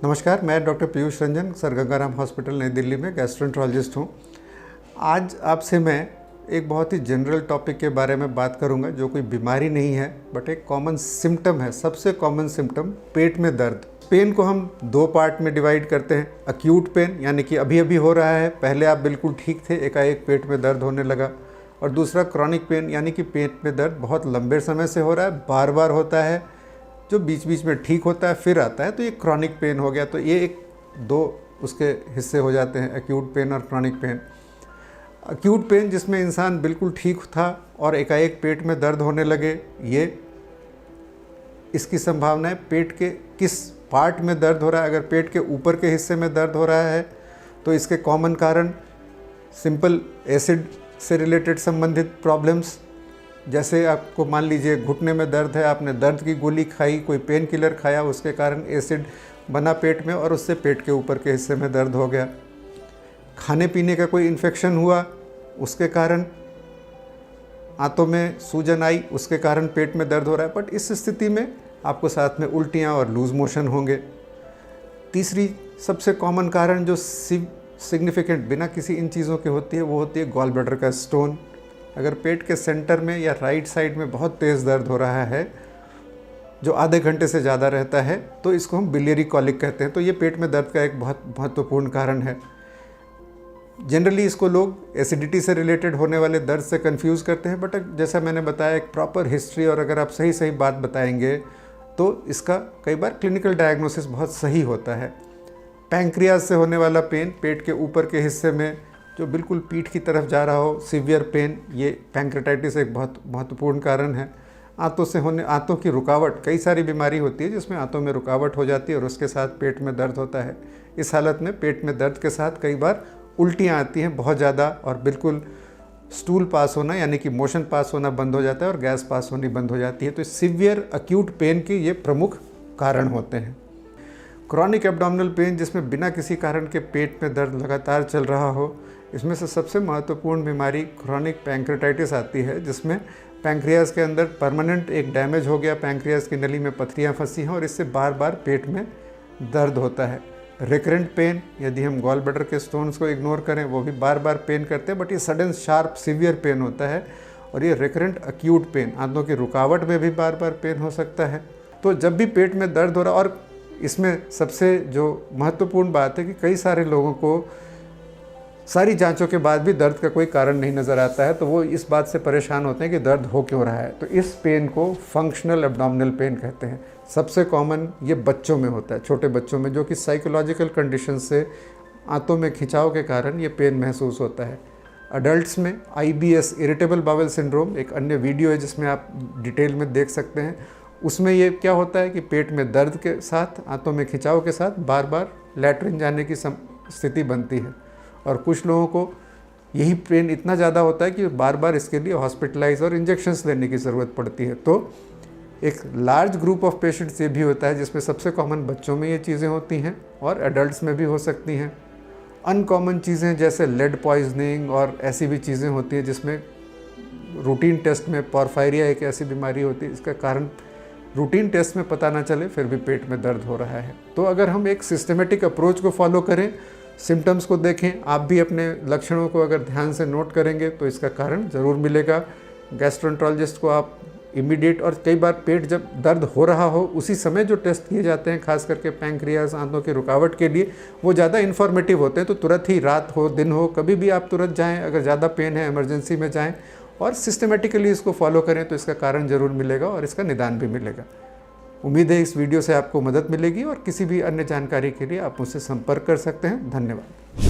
नमस्कार, मैं doctor Piyush Ranjan, sir Gangaram hospital नई दिल्ली में गैस्ट्रोएंटरोलॉजिस्ट हूँ। आज आपसे मैं एक बहुत ही जनरल टॉपिक के बारे में बात करूँगा जो कोई बीमारी नहीं है बट एक कॉमन सिम्टम है। सबसे कॉमन सिम्टम पेट में दर्द। पेन को हम दो पार्ट में डिवाइड करते हैं। अक्यूट पेन यानी कि अभी अभी हो रहा है, पहले आप बिल्कुल ठीक थे, एकाएक पेट में दर्द होने लगा। और दूसरा क्रॉनिक पेन यानी कि पेट में दर्द बहुत लंबे समय से हो रहा है, बार बार होता है, जो बीच बीच में ठीक होता है फिर आता है, तो ये क्रॉनिक पेन हो गया। तो ये एक दो उसके हिस्से हो जाते हैं, एक्यूट पेन और क्रॉनिक पेन। एक्यूट पेन जिसमें इंसान बिल्कुल ठीक था और एकाएक पेट में दर्द होने लगे, ये इसकी संभावना है पेट के किस पार्ट में दर्द हो रहा है। अगर पेट के ऊपर के हिस्से में दर्द हो रहा है तो इसके कॉमन कारण सिंपल एसिड से रिलेटेड संबंधित प्रॉब्लम्स, जैसे आपको मान लीजिए घुटने में दर्द है, आपने दर्द की गोली खाई, कोई पेन किलर खाया, उसके कारण एसिड बना पेट में और उससे पेट के ऊपर के हिस्से में दर्द हो गया। खाने पीने का कोई इन्फेक्शन हुआ, उसके कारण आंतों में सूजन आई, उसके कारण पेट में दर्द हो रहा है। बट इस स्थिति में आपको साथ में उल्टियाँ और लूज मोशन होंगे। तीसरी सबसे कॉमन कारण जो सिग्निफिकेंट बिना किसी इन चीज़ों के होती है, वो होती है गॉल ब्लैडर का स्टोन। अगर पेट के सेंटर में या राइट साइड में बहुत तेज़ दर्द हो रहा है जो आधे घंटे से ज़्यादा रहता है, तो इसको हम बिलियरी कॉलिक कहते हैं। तो ये पेट में दर्द का एक बहुत महत्वपूर्ण कारण है। जनरली इसको लोग एसिडिटी से रिलेटेड होने वाले दर्द से कंफ्यूज करते हैं, बट जैसा मैंने बताया एक प्रॉपर हिस्ट्री और अगर आप सही सही बात बताएंगे तो इसका कई बार क्लिनिकल डायग्नोसिस बहुत सही होता है। पैंक्रियाज से होने वाला पेन, पेट के ऊपर के हिस्से में जो बिल्कुल पीठ की तरफ जा रहा हो, सीवियर पेन, ये पैंक्रेटाइटिस एक बहुत महत्वपूर्ण कारण है। आंतों की रुकावट, कई सारी बीमारी होती है जिसमें आंतों में रुकावट हो जाती है और उसके साथ पेट में दर्द होता है। इस हालत में पेट में दर्द के साथ कई बार उल्टियाँ आती हैं बहुत ज़्यादा, और बिल्कुल स्टूल पास होना यानी कि मोशन पास होना बंद हो जाता है और गैस पास होनी बंद हो जाती है। तो सीवियर अक्यूट पेन के ये प्रमुख कारण होते हैं। क्रॉनिक एब्डोमिनल पेन जिसमें बिना किसी कारण के पेट में दर्द लगातार चल रहा हो, इसमें से सबसे महत्वपूर्ण बीमारी क्रॉनिक पैंक्रेटाइटिस आती है, जिसमें पैंक्रियाज के अंदर परमानेंट एक डैमेज हो गया, पैंक्रियाज की नली में पथरियाँ फंसी हैं और इससे बार बार पेट में दर्द होता है। रिकरेंट पेन, यदि हम गॉल ब्लैडर के स्टोन्स को इग्नोर करें, वो भी बार बार पेन करते हैं, बट ये सडन शार्प सीवियर पेन होता है। और ये रिकरेंट अक्यूट पेन, आंतों की रुकावट में भी बार बार पेन हो सकता है। तो जब भी पेट में दर्द हो रहा, और इसमें सबसे जो महत्वपूर्ण बात है कि कई सारे लोगों को सारी जांचों के बाद भी दर्द का कोई कारण नहीं नज़र आता है, तो वो इस बात से परेशान होते हैं कि दर्द हो क्यों रहा है। तो इस पेन को फंक्शनल एब्डोमिनल पेन कहते हैं। सबसे कॉमन ये बच्चों में होता है, छोटे बच्चों में, जो कि साइकोलॉजिकल कंडीशन से आंतों में खिंचाव के कारण ये पेन महसूस होता है। अडल्ट्स में IBS, इरिटेबल बाउल सिंड्रोम, एक अन्य वीडियो है जिसमें आप डिटेल में देख सकते हैं। उसमें ये क्या होता है कि पेट में दर्द के साथ, आंतों में खिंचाव के साथ बार बार लैट्रिन जाने की स्थिति बनती है, और कुछ लोगों को यही पेन इतना ज़्यादा होता है कि बार बार इसके लिए हॉस्पिटलाइज और इंजेक्शंस लेने की ज़रूरत पड़ती है। तो एक लार्ज ग्रुप ऑफ पेशेंट्स ये भी होता है, जिसमें सबसे कॉमन बच्चों में ये चीज़ें होती हैं और एडल्ट्स में भी हो सकती हैं। अनकॉमन चीज़ें जैसे लेड पॉइजनिंग और ऐसी भी चीज़ें होती हैं जिसमें रूटीन टेस्ट में पोरफायरिया एक ऐसी बीमारी होती है, इसका कारण रूटीन टेस्ट में पता ना चले फिर भी पेट में दर्द हो रहा है। तो अगर हम एक सिस्टमेटिक अप्रोच को फॉलो करें, सिम्टम्स को देखें, आप भी अपने लक्षणों को अगर ध्यान से नोट करेंगे तो इसका कारण ज़रूर मिलेगा। गैस्ट्रोएंटरोलॉजिस्ट को आप इमीडिएट, और कई बार पेट जब दर्द हो रहा हो उसी समय जो टेस्ट किए जाते हैं, खास करके पैंक्रियाज, आंतों की रुकावट के लिए, वो ज़्यादा इन्फॉर्मेटिव होते हैं। तो तुरंत ही, रात हो दिन हो, कभी भी आप तुरंत जाएँ, अगर ज़्यादा पेन है इमरजेंसी में जाएँ और सिस्टमेटिकली इसको फॉलो करें तो इसका कारण ज़रूर मिलेगा और इसका निदान भी मिलेगा। उम्मीद है इस वीडियो से आपको मदद मिलेगी, और किसी भी अन्य जानकारी के लिए आप मुझसे संपर्क कर सकते हैं। धन्यवाद।